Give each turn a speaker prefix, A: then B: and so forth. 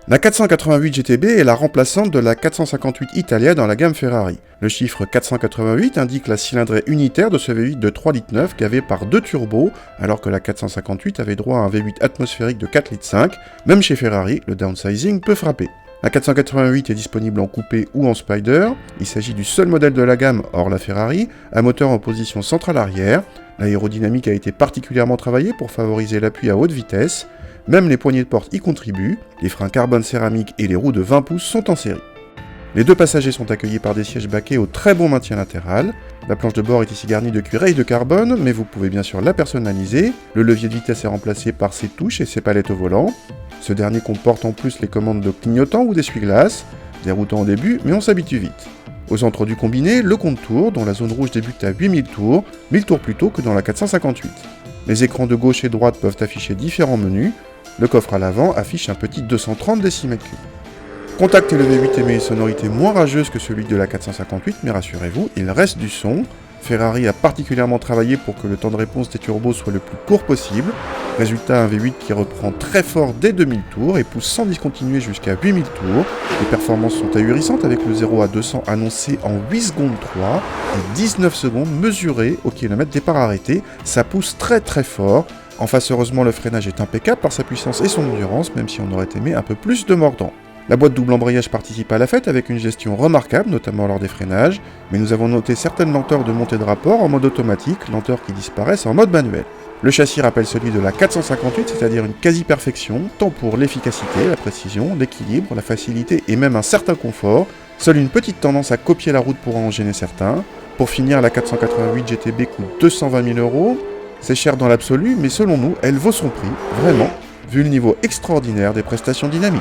A: La 488 GTB est la remplaçante de la 458 Italia dans la gamme Ferrari. Le chiffre 488 indique la cylindrée unitaire de ce V8 de 3,9 litres gavé par 2 turbos, alors que la 458 avait droit à un V8 atmosphérique de 4,5 litres. Même chez Ferrari, le downsizing peut frapper. La 488 est disponible en coupé ou en Spider. Il s'agit du seul modèle de la gamme, hors la Ferrari, à moteur en position centrale arrière. L'aérodynamique a été particulièrement travaillée pour favoriser l'appui à haute vitesse. Même les poignées de porte y contribuent, les freins carbone céramique et les roues de 20 pouces sont en série. Les deux passagers sont accueillis par des sièges baquets au très bon maintien latéral. La planche de bord est ici garnie de cuir et de carbone, mais vous pouvez bien sûr la personnaliser. Le levier de vitesse est remplacé par ses touches et ses palettes au volant. Ce dernier comporte en plus les commandes de clignotant ou d'essuie-glace, déroutant au début, mais on s'habitue vite. Au centre du combiné, le compte tours, dont la zone rouge débute à 8000 tours, 1000 tours plus tôt que dans la 458. Les écrans de gauche et droite peuvent afficher différents menus. Le coffre à l'avant affiche un petit 230 décimètres cubes. Contactez le V8 émet une sonorité moins rageuse que celui de la 458, mais rassurez-vous, il reste du son. Ferrari a particulièrement travaillé pour que le temps de réponse des turbos soit le plus court possible. Résultat, un V8 qui reprend très fort dès 2000 tours et pousse sans discontinuer jusqu'à 8000 tours. Les performances sont ahurissantes avec le 0 à 200 annoncé en 8 secondes 3 et 19 secondes mesurées au kilomètre départ arrêté. Ça pousse très fort. En face, heureusement, le freinage est impeccable par sa puissance et son endurance, même si on aurait aimé un peu plus de mordant. La boîte double embrayage participe à la fête avec une gestion remarquable, notamment lors des freinages, mais nous avons noté certaines lenteurs de montée de rapport en mode automatique, lenteurs qui disparaissent en mode manuel. Le châssis rappelle celui de la 458, c'est-à-dire une quasi-perfection, tant pour l'efficacité, la précision, l'équilibre, la facilité et même un certain confort. Seule une petite tendance à copier la route pourra en gêner certains. Pour finir, la 488 GTB coûte 220 000 €. C'est cher dans l'absolu, mais selon nous, elle vaut son prix, vraiment, vu le niveau extraordinaire des prestations dynamiques.